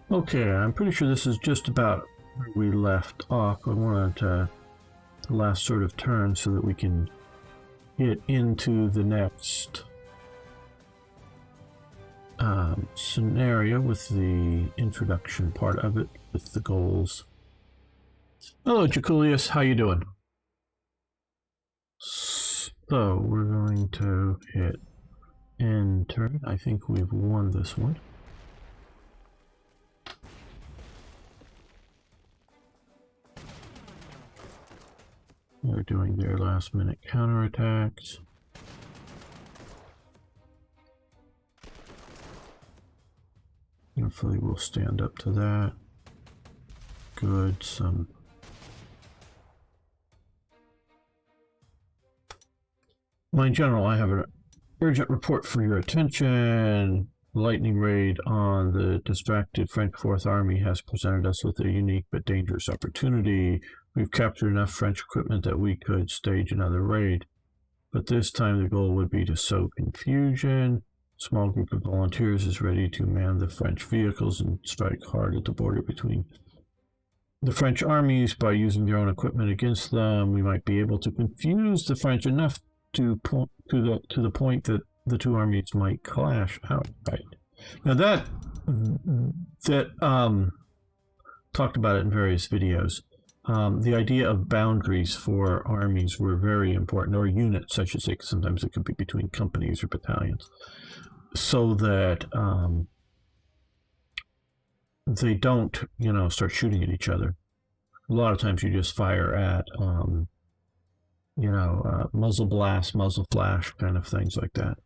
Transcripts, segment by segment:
Okay, I'm pretty sure this is just about where we left off. I wanted the last sort of turn so that we can get into the next scenario with the introduction part of it, with the goals. Hello, Jaculius. How you doing? So we're going to hit enter. I think we've won this one. They're doing their last minute counterattacks. Hopefully we'll stand up to that. Good, Well, in general, I have an urgent report for your attention. The lightning raid on the distracted French Fourth Army has presented us with a unique but dangerous opportunity. We've captured enough French equipment that we could stage another raid, but this time the goal would be to sow confusion. A small group of volunteers is ready to man the French vehicles and strike hard at the border between the French armies by using their own equipment against them. We might be able to confuse the French enough to the point that the two armies might clash outright. Now that talked about it in various videos. The idea of boundaries for armies were very important, or units, I should say, because sometimes it could be between companies or battalions, so that they don't, start shooting at each other. A lot of times you just fire at, muzzle blast, muzzle flash, kind of things like that.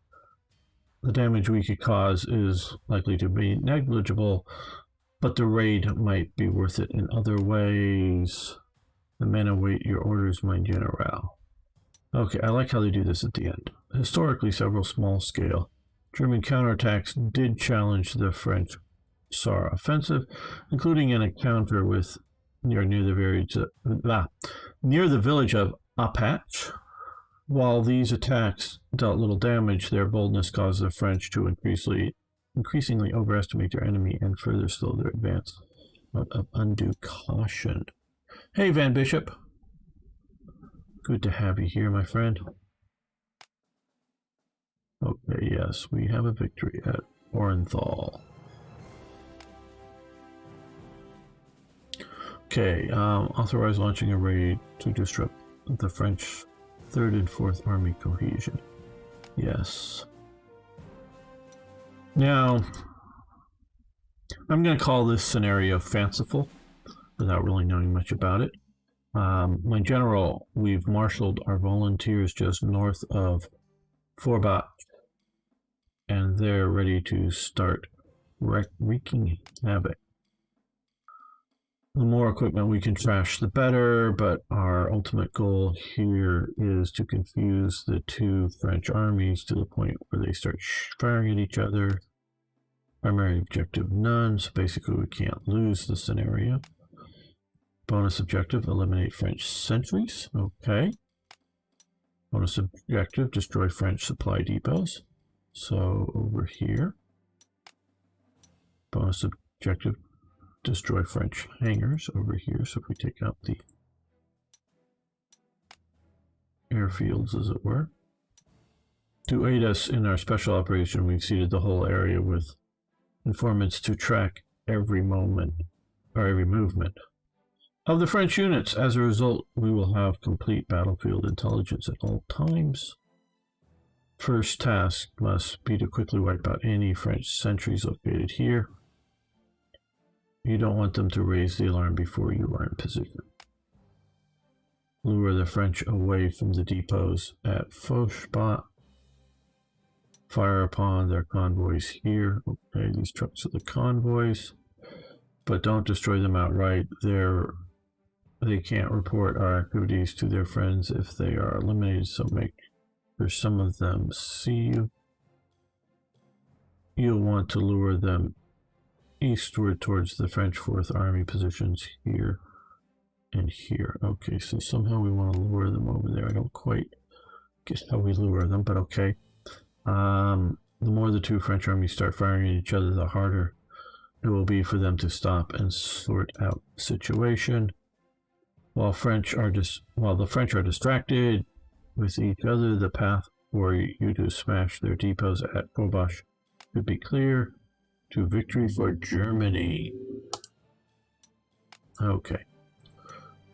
The damage we could cause is likely to be negligible, but the raid might be worth it in other ways. The men await your orders, my general. Okay, I like how they do this at the end. Historically, several small-scale German counterattacks did challenge the French Saar offensive, including an encounter with near the village of Apach. While these attacks dealt little damage, their boldness caused the French to increasingly overestimate their enemy and further slow their advance of undue caution. Hey, Van Bishop. Good to have you here, my friend. Okay, yes, we have a victory at Orenthal. Okay, authorize launching a raid to disrupt the French 3rd and 4th Army cohesion. Yes. Now, I'm going to call this scenario fanciful, without really knowing much about it. My general, we've marshaled our volunteers just north of Forbach, and they're ready to start wreaking havoc. The more equipment we can trash, the better, but our ultimate goal here is to confuse the two French armies to the point where they start firing at each other. Primary objective, none, so basically we can't lose the scenario. Bonus objective, eliminate French sentries. Okay. Bonus objective, destroy French supply depots. So over here. Bonus objective, destroy French hangars over here. So if we take out the airfields, as it were. To aid us in our special operation, we've seeded the whole area with informants to track every movement of the French units. As a result, we will have complete battlefield intelligence at all times. First task must be to quickly wipe out any French sentries located here. You don't want them to raise the alarm before you are in position. Lure the French away from the depots at Fochbach. Fire upon their convoys here. Okay, these trucks are the convoys, but don't destroy them outright. They can't report our activities to their friends if they are eliminated, so make sure some of them see you. You'll want to lure them eastward towards the French 4th Army positions here and here. Okay, so somehow we want to lure them over there. I don't quite get how we lure them, but okay. The more the two French armies start firing at each other, the harder it will be for them to stop and sort out the situation. While the French are distracted with each other, the path for you to smash their depots at Kobash should be clear to victory for Germany. Okay.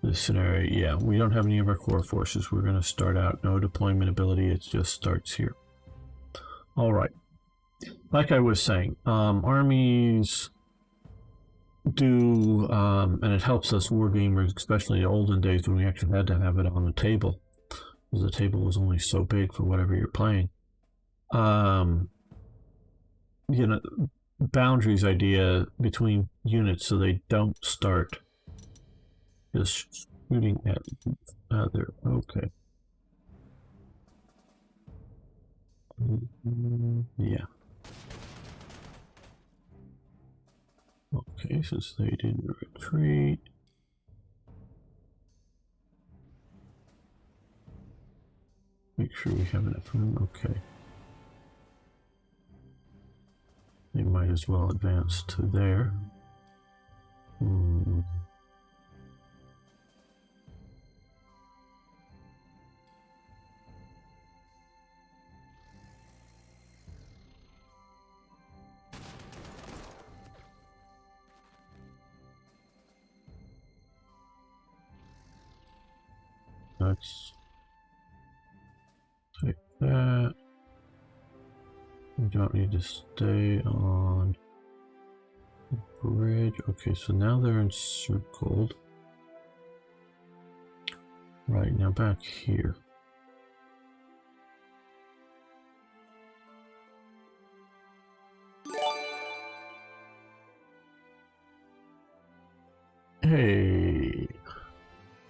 This scenario, yeah, we don't have any of our core forces. We're going to start out no deployment ability. It just starts here. All right. Like I was saying, armies do, and it helps us war gamers, especially in the olden days when we actually had to have it on the table, because the table was only so big for whatever you're playing. You know, boundaries idea between units so they don't start just shooting at other. Okay. Yeah. Okay, since they didn't retreat. Make sure we have enough room. Okay. They might as well advance to there. Let's take that. We don't need to stay on the bridge. Okay, so now they're encircled. Right, now back here. Hey,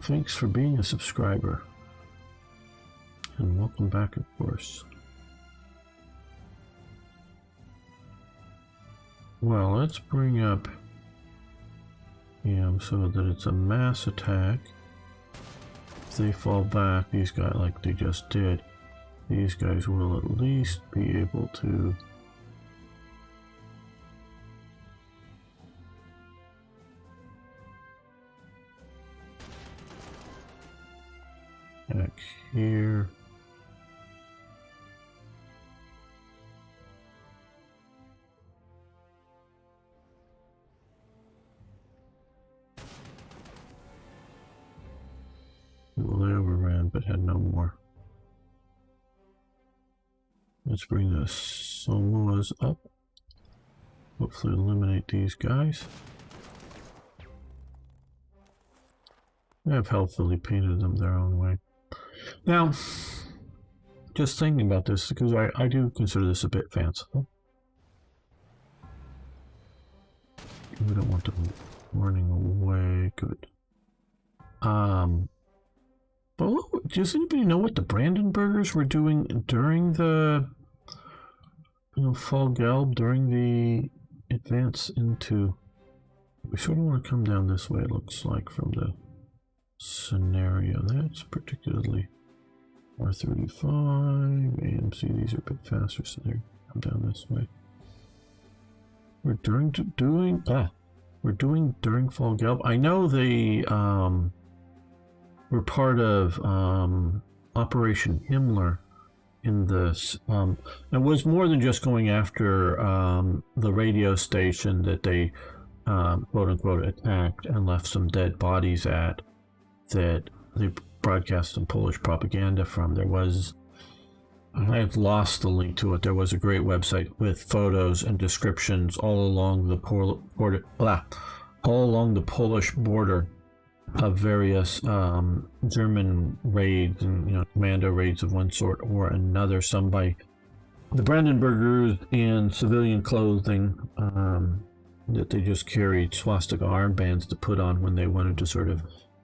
thanks for being a subscriber. And welcome back, of course. Well, let's bring up him so that it's a mass attack. If they fall back, these guys, like they just did, these guys will at least be able to back here. Well, they overran, but had no more. Let's bring the Somuas up. Hopefully eliminate these guys. I've helpfully painted them their own way. Now, just thinking about this, because I do consider this a bit fanciful. We don't want them running away. Good. But does anybody know what the Brandenburgers were doing during the Fall Gelb, during the advance into... We sort of want to come down this way, it looks like, from the scenario. That's particularly R35, AMC, these are a bit faster, so they come down this way. We're doing during Fall Gelb. I know they were part of Operation Himmler in this. It was more than just going after the radio station that they quote unquote attacked and left some dead bodies at, that they broadcast some Polish propaganda from. There was, I've lost the link to it. There was a great website with photos and descriptions all along the Polish border of various German raids and commando raids of one sort or another. Some by the Brandenburgers in civilian clothing that they just carried swastika armbands to put on when they wanted to sort of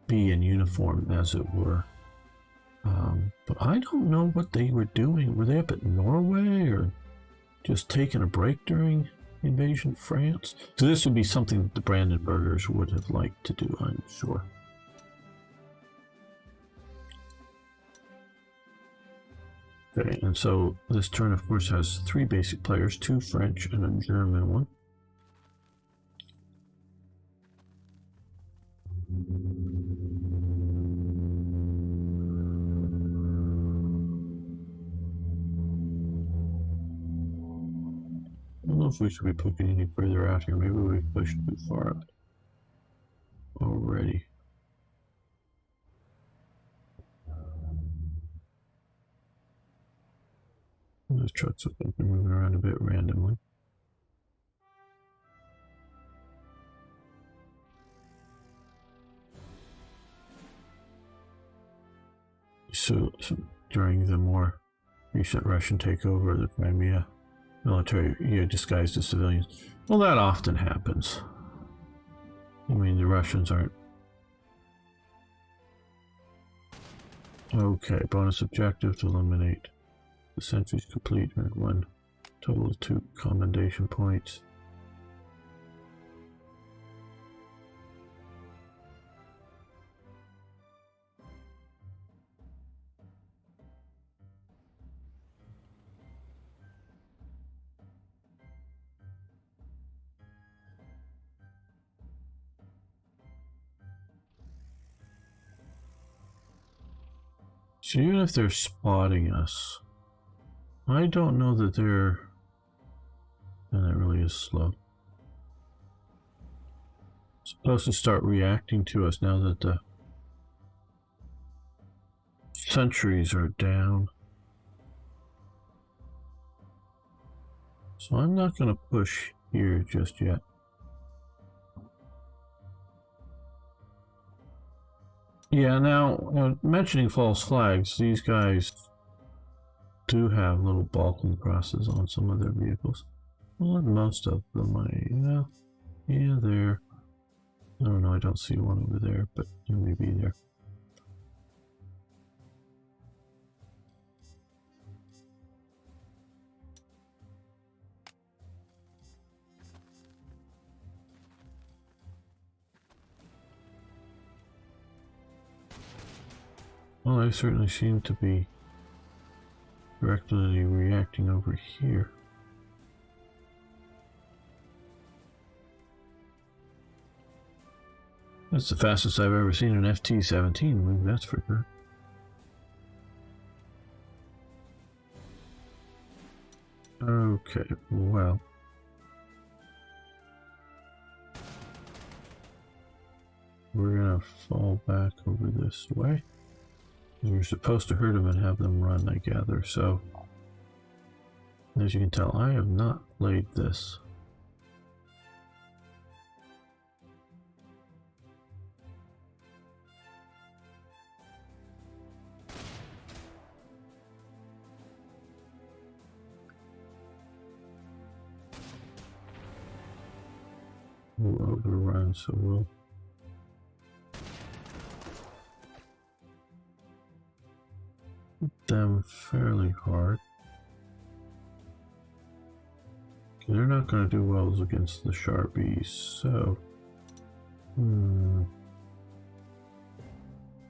be in uniform, as it were. But I don't know what they were doing. Were they up at Norway or just taking a break during invasion of France? So this would be something that the Brandenburgers would have liked to do, I'm sure. Okay, and so this turn, of course, has 3 basic players, 2 French and a German one. if we should be pushing any further out here. Maybe we've pushed too far up already. Those trucks look like they're moving around a bit randomly. So during the more recent Russian takeover of the Crimea, military disguised as civilians. Well, that often happens. I mean, the Russians aren't. Okay, bonus objective to eliminate the sentries complete, earned 1 total of 2 commendation points. So even if they're spotting us, I don't know that they're... And that really is slow. Supposed to start reacting to us now that the sentries are down. So I'm not going to push here just yet. Yeah, now, mentioning false flags, these guys do have little balkan crosses on some of their vehicles. Well, most of them, yeah, there. I don't know, I don't see one over there, but it may be there. Well, they certainly seem to be directly reacting over here. That's the fastest I've ever seen an FT-17 move, that's for sure. Okay, well. We're gonna fall back over this way. We're supposed to hurt them and have them run, I gather, so... As you can tell, I have not played this. We'll overrun, so we'll... hit them fairly hard. They're not going to do well against the Sharpies, so...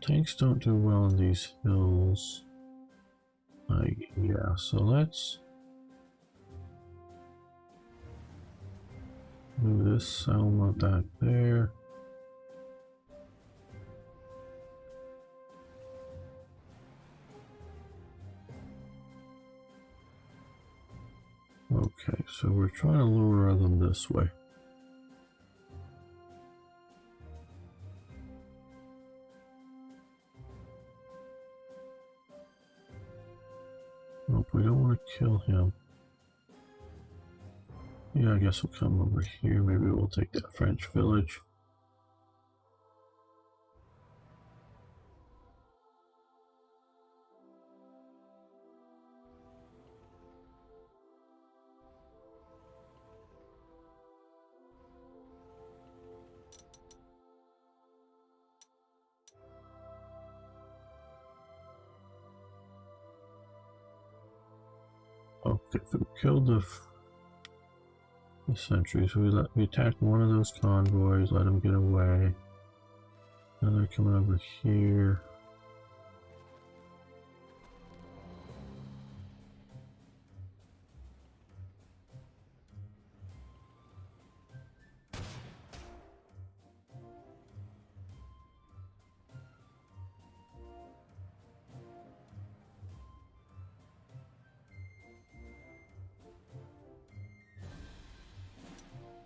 Tanks don't do well in these hills. Yeah, so let's... move this Selma back there. Okay, so we're trying to lure them this way. Nope, we don't want to kill him. Yeah, I guess we'll come over here. Maybe we'll take that French village. Okay, so we killed the sentries. We attacked one of those convoys, let them get away. Now they're coming over here.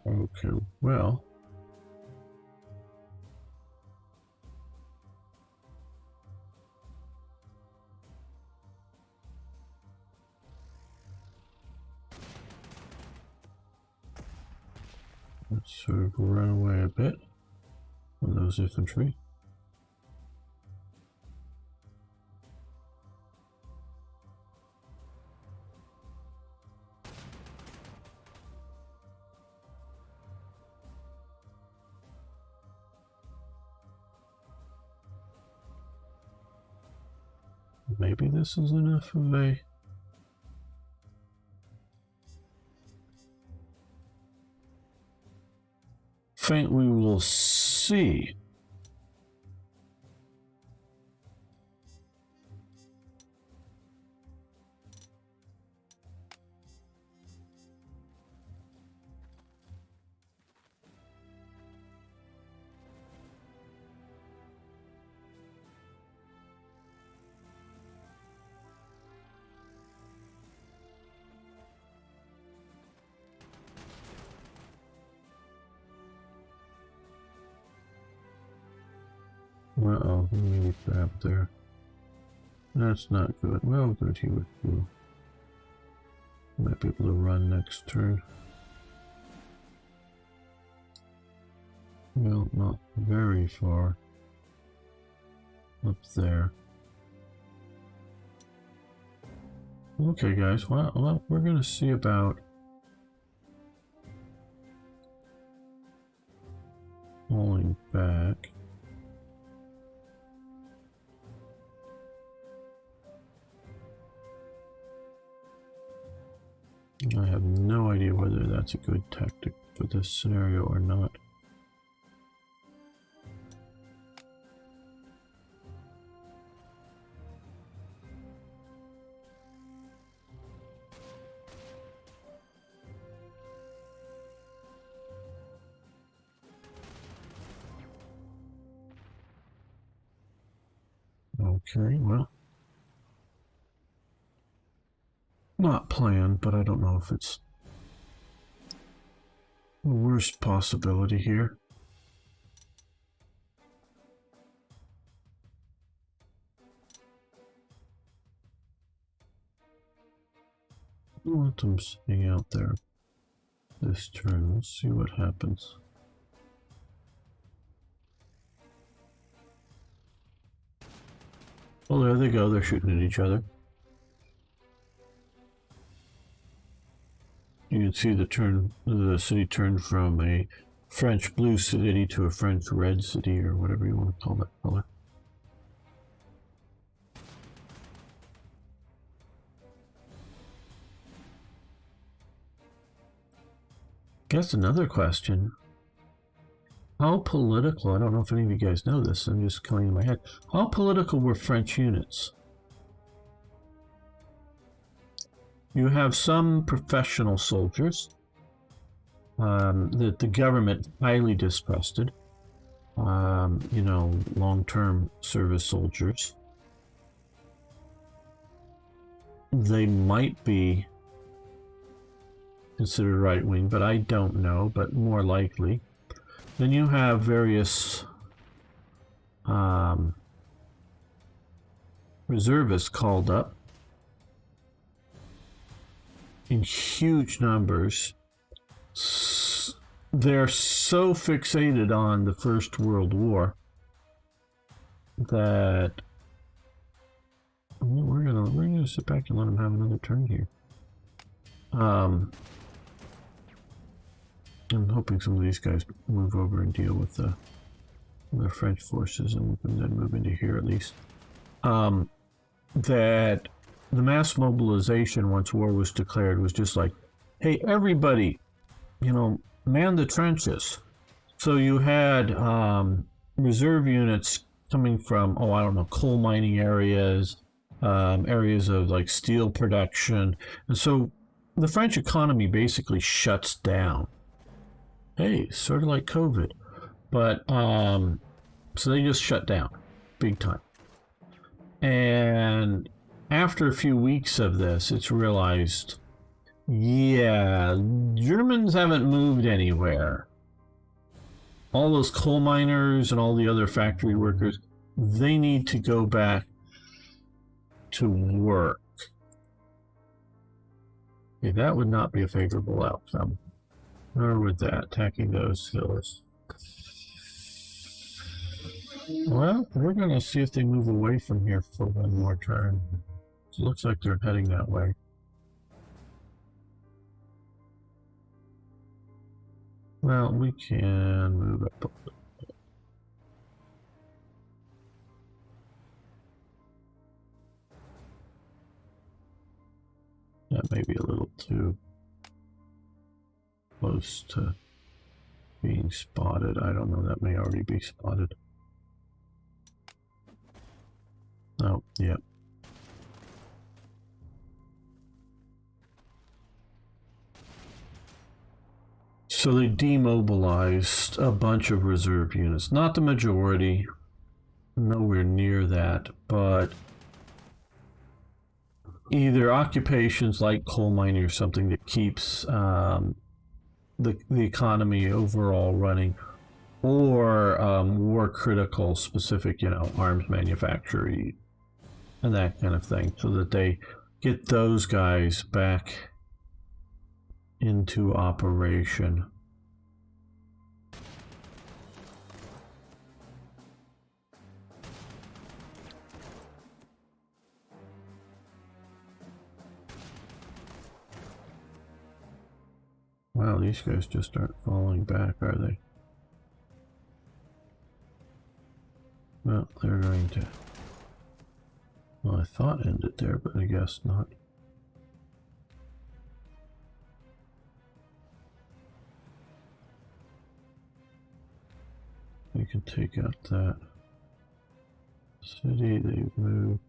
Okay, well. Let's sort of run away a bit from those infantry. Maybe this is enough of a... feint we will see. Uh-oh, maybe grab there. That's not good. Well, good, he would do. Might be able to run next turn. Well, not very far. Up there. Okay, guys, well we're gonna see about falling back. I have no idea whether that's a good tactic for this scenario or not. Okay, well. Not planned, but I don't know if it's the worst possibility here. I'll let them hang out there this turn. We'll see what happens. Oh, there they go. They're shooting at each other. You can see the city turned from a French blue city to a French red city, or whatever you want to call that color. Guess another question. How political, I don't know if any of you guys know this, I'm just coming in my head. How political were French units? You have some professional soldiers that the government highly distrusted. You know, long-term service soldiers. They might be considered right-wing, but I don't know, but more likely. Then you have various reservists called up in huge numbers. They're so fixated on the First World War that we're gonna sit back and let them have another turn here. I'm hoping some of these guys move over and deal with the French forces, and we can then move into here at least. That the mass mobilization once war was declared was just like, hey, everybody, you know, man the trenches. So you had reserve units coming from, I don't know, coal mining areas, areas of like steel production. And so the French economy basically shuts down. Hey, sort of like COVID. But, so they just shut down big time. And after a few weeks of this, it's realized Yeah, Germans haven't moved anywhere. All those coal miners and all the other factory workers, they need to go back to work. Okay, that would not be a favorable outcome. Nor would that, attacking those hills. Well, we're going to see if they move away from here for one more turn. It looks like they're heading that way. Well, we can move up a little bit. That may be a little too close to being spotted. I don't know, that may already be spotted. Oh, yeah. So they demobilized a bunch of reserve units. Not the majority, nowhere near that, but either occupations like coal mining or something that keeps the economy overall running, or war critical specific, arms manufacturing and that kind of thing, so that they get those guys back into operation. Wow, these guys just aren't falling back, are they? Well, they're going to... Well, I thought end it there, but I guess not. We can take out that city. They've moved.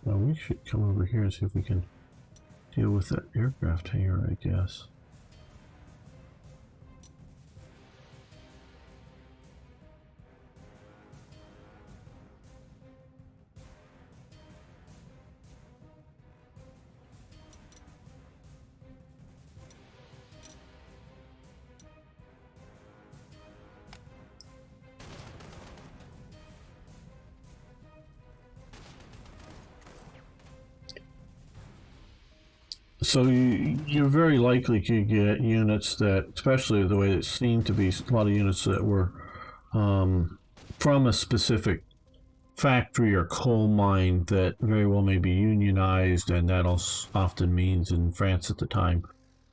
Well, we should come over here and see if we can deal with that aircraft hangar, I guess. So you very likely could get units that, especially the way it seemed to be, a lot of units that were from a specific factory or coal mine that very well may be unionized, and that also often means in France at the time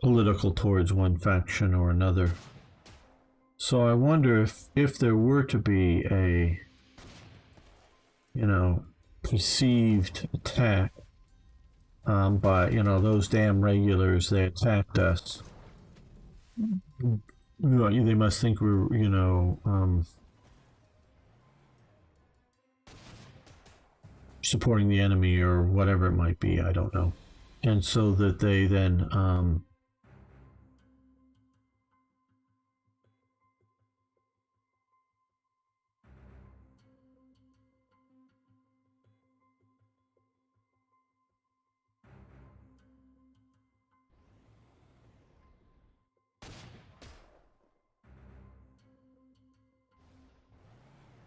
political towards one faction or another. So I wonder if there were to be a perceived attack by those damn regulars, they attacked us. They must think we're supporting the enemy or whatever it might be. I don't know, and so that they then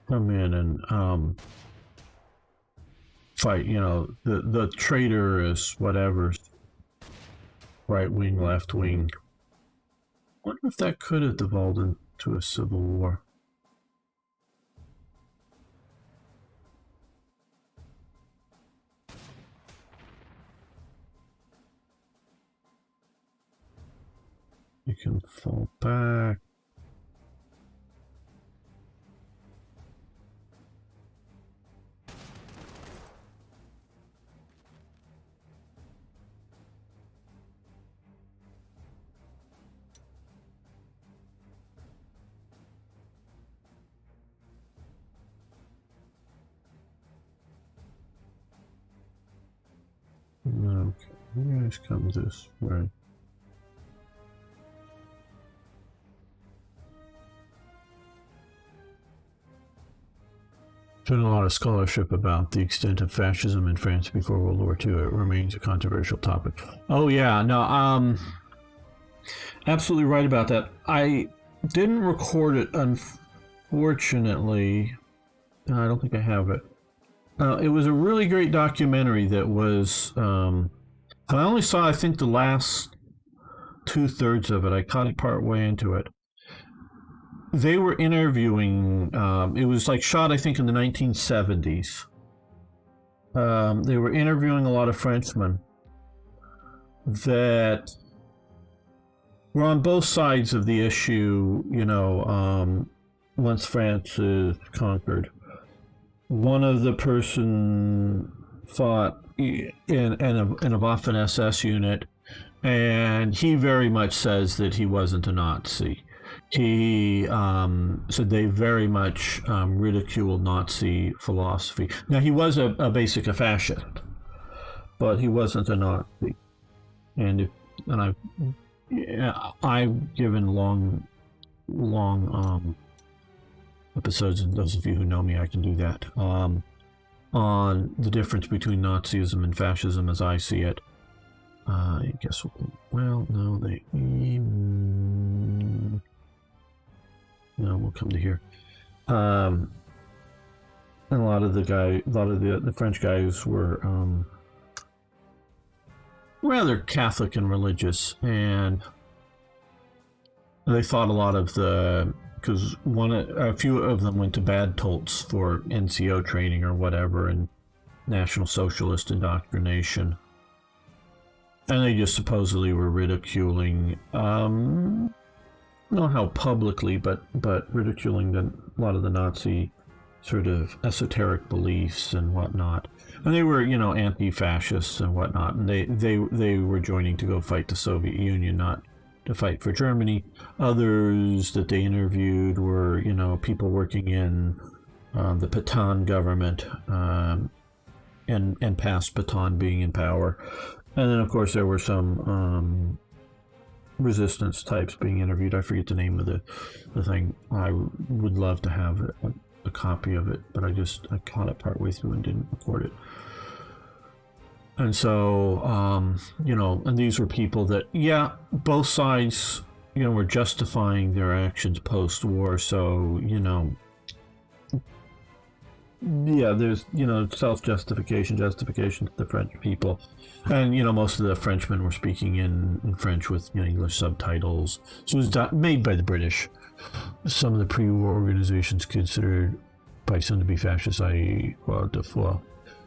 come in and fight. The traitor is whatever, right wing, left wing. I wonder if that could have devolved into a civil war. You can fall back. Okay. You guys come this way. There's been a lot of scholarship about the extent of fascism in France before World War II. It remains a controversial topic. Oh yeah, no, absolutely right about that. I didn't record it, unfortunately. I don't think I have it. It was a really great documentary that was. I only saw, I think, the last 2/3 of it. I caught it part way into it. They were interviewing. It was like shot, I think, in the 1970s. They were interviewing a lot of Frenchmen that were on both sides of the issue. Once France is conquered, one of the person fought in a Waffen SS unit, and he very much says that he wasn't a Nazi. He said they very much ridiculed Nazi philosophy. Now, he was a fascist, but he wasn't a Nazi. And I've given long episodes, and those of you who know me, I can do that, on the difference between Nazism and fascism as I see it. I guess, well, no, no, we'll come to here. And a lot of the French guys were rather Catholic and religious, and they thought a lot of because a few of them went to Bad Tolz for NCO training or whatever, and National Socialist indoctrination, and they just supposedly were ridiculing. Not how publicly, but ridiculing a lot of the Nazi sort of esoteric beliefs and whatnot. And they were, anti-fascists and whatnot. And they were joining to go fight the Soviet Union, not to fight for Germany. Others that they interviewed were, people working in the Pétain government, and past Pétain being in power. And then, of course, there were some resistance types being interviewed. I forget the name of the thing. I would love to have a copy of it, but I caught it partway through and didn't record it. And so, and these were people that, both sides, were justifying their actions post-war. So, there's, self-justification to the French people. And, most of the Frenchmen were speaking in French with English subtitles. So it was made by the British. Some of the pre-war organizations considered by some to be fascist, i.e.,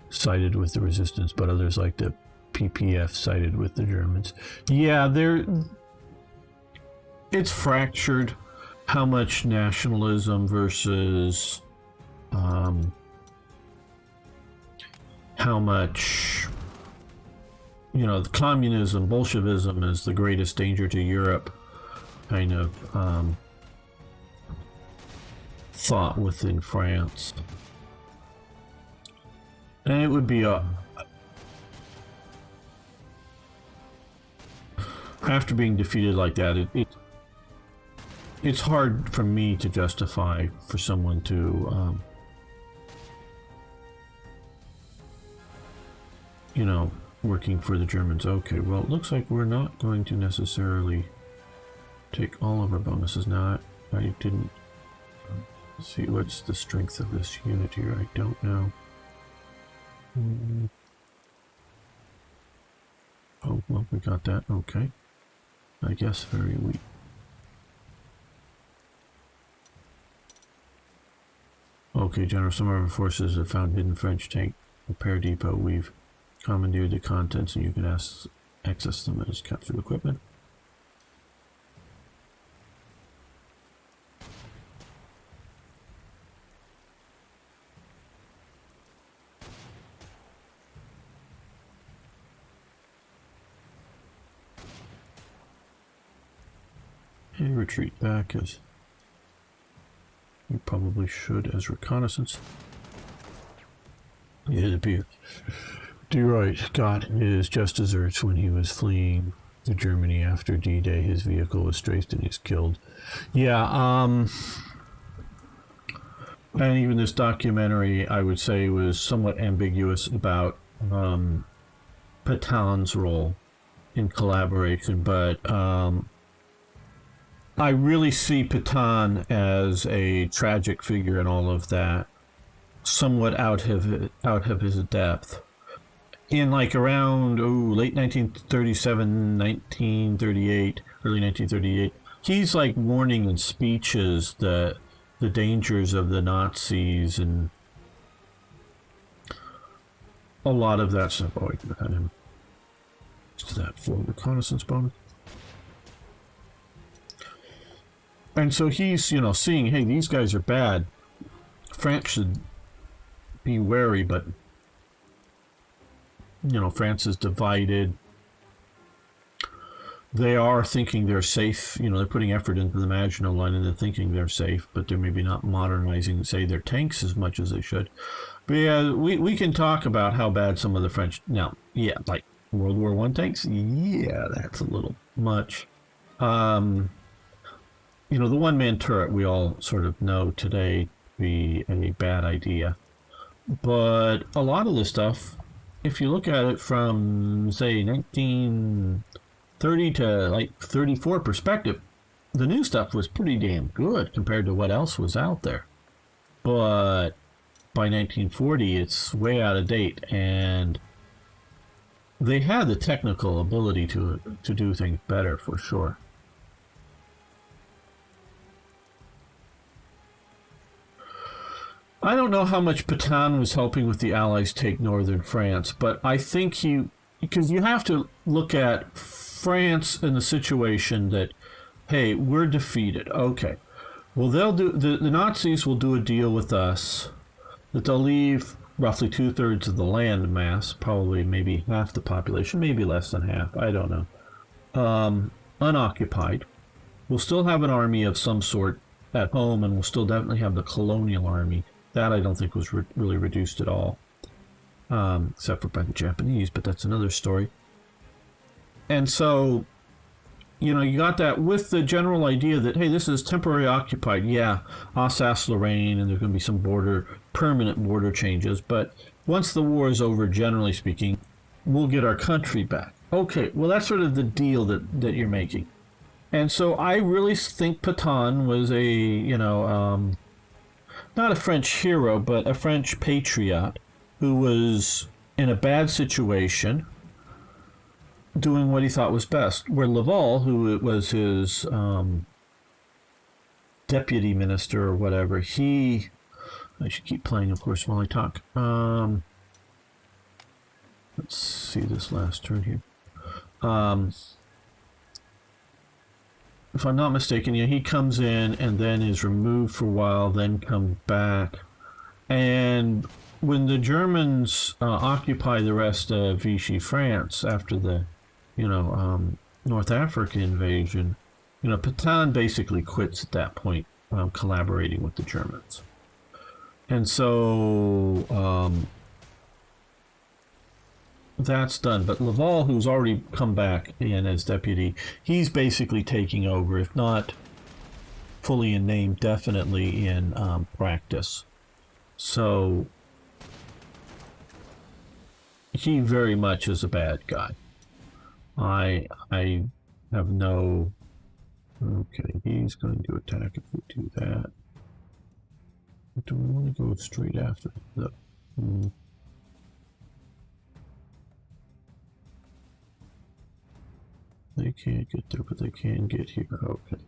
sided with the resistance, but others like the PPF sided with the Germans. Yeah, it's fractured how much nationalism versus how much the communism, Bolshevism is the greatest danger to Europe kind of thought within France. And it would be after being defeated like that, it's hard for me to justify for someone to working for the Germans. Okay, well, it looks like we're not going to necessarily take all of our bonuses now. I didn't see what's the strength of this unit here. I don't know. Oh, well, we got that. Okay. I guess very weak. Okay, General, some of our forces have found hidden French tank repair depot. We've commandeered the contents, and you can access them as captured equipment. And retreat back as you probably should as reconnaissance. It appears Deroy got his just desserts when he was fleeing to Germany after D-Day. His vehicle was strafed and he's killed. Yeah, and even this documentary, I would say, was somewhat ambiguous about Pétain's role in collaboration, but I really see Pétain as a tragic figure in all of that, somewhat out of his depth. In like around late 1937, 1938, early 1938, he's like warning in speeches that the dangers of the Nazis and a lot of that stuff. Oh, I can add him to that full reconnaissance bonus. And so he's, seeing, hey, these guys are bad. France should be wary, but, France is divided. They are thinking they're safe. They're putting effort into the Maginot Line and they're thinking they're safe, but they're maybe not modernizing, say, their tanks as much as they should. But yeah, we can talk about how bad some of the French... Now, yeah, like World War I tanks? Yeah, that's a little much. The one-man turret we all sort of know today to be a bad idea. But a lot of the stuff, if you look at it from, say, 1930 to like 34 perspective, the new stuff was pretty damn good compared to what else was out there. But by 1940, it's way out of date, and they had the technical ability to do things better for sure. I don't know how much Pétain was helping with the Allies take northern France, but I think because you have to look at France in the situation that, hey, we're defeated. Okay. Well, the Nazis will do a deal with us that they'll leave roughly 2/3 of the land mass, probably maybe half the population, maybe less than half, I don't know, unoccupied. We'll still have an army of some sort at home, and we'll still definitely have the colonial army. That I don't think was really reduced at all, except for by the Japanese, but that's another story. And so, you got that with the general idea that, hey, this is temporarily occupied. Yeah, Alsace-Lorraine, and there's going to be some permanent border changes. But once the war is over, generally speaking, we'll get our country back. Okay, well, that's sort of the deal that you're making. And so I really think Pétain was not a French hero, but a French patriot who was in a bad situation doing what he thought was best. Where Laval, who was his deputy minister or whatever, I should keep playing, of course, while I talk. Let's see this last turn here. If I'm not mistaken, he comes in and then is removed for a while, then comes back. And when the Germans occupy the rest of Vichy France after the, North Africa invasion, Pétain basically quits at that point, collaborating with the Germans. And so that's done. But Laval, who's already come back in as deputy, he's basically taking over, if not fully in name, definitely in practice. So he very much is a bad guy. I have no... Okay, he's going to attack if we do that. Do we want to go straight after the... They can't get there, but they can get here. Okay.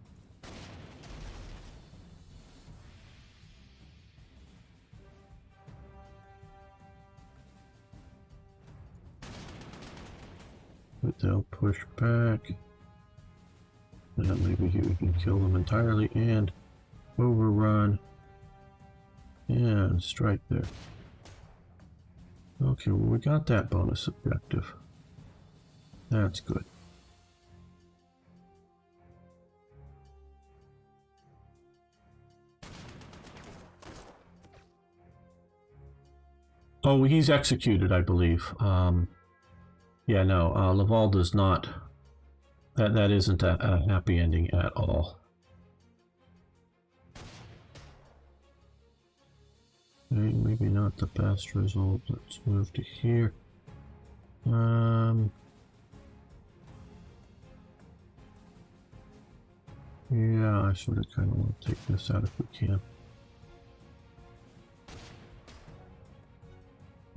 But they'll push back. And maybe we can kill them entirely and overrun. And strike there. Okay, well, we got that bonus objective. That's good. Oh, he's executed, I believe. Yeah, no, Laval does not. That isn't a happy ending at all. Okay, maybe not the best result. Let's move to here. Yeah, I sort of kind of want to take this out if we can.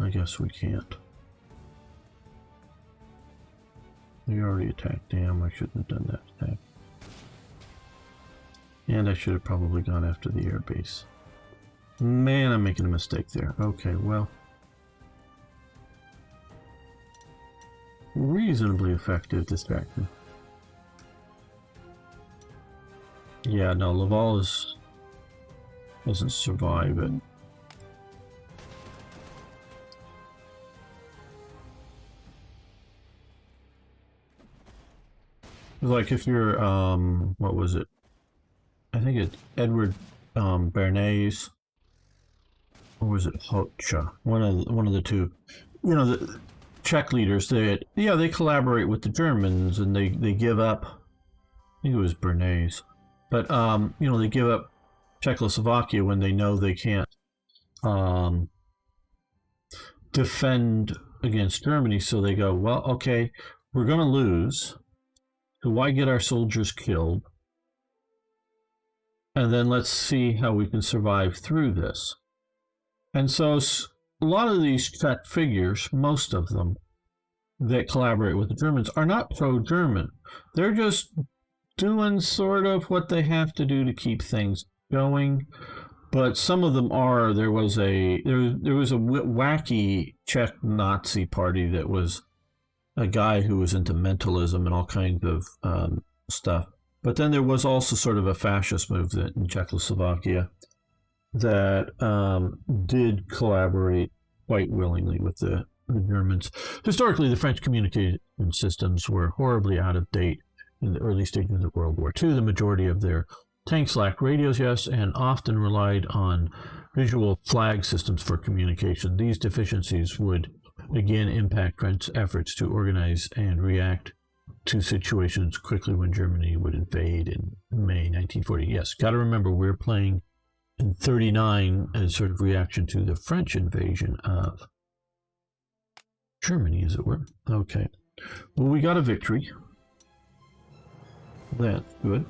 I guess we can't. We already attacked. Damn, I shouldn't have done that attack. And I should have probably gone after the air base. Man, I'm making a mistake there. Okay, well. Reasonably effective distraction. Yeah, no, Laval doesn't survive it. Like if you're, what was it? I think it's Edward Bernays, or was it Hoxha? One of the two. You know, the Czech leaders that they collaborate with the Germans and they give up. I think it was Bernays, but you know, they give up Czechoslovakia when they know they can't defend against Germany. So they go, well, okay, we're going to lose. So why get our soldiers killed? And then let's see how we can survive through this. And so a lot of these Czech figures, most of them that collaborate with the Germans, are not pro-German. They're just doing sort of what they have to do to keep things going. But some of them are. There was a wacky Czech Nazi party that was a guy who was into mentalism and all kinds of stuff. But then there was also sort of a fascist movement in Czechoslovakia that did collaborate quite willingly with the Germans. Historically, the French communication systems were horribly out of date in the early stages of World War II. The majority of their tanks lacked radios, yes, and often relied on visual flag systems for communication. These deficiencies would again impact French efforts to organize and react to situations quickly when Germany would invade in May 1940. Yes, got to remember we're playing in 39 as sort of reaction to the French invasion of Germany, as it were. Okay. Well, we got a victory. That's good.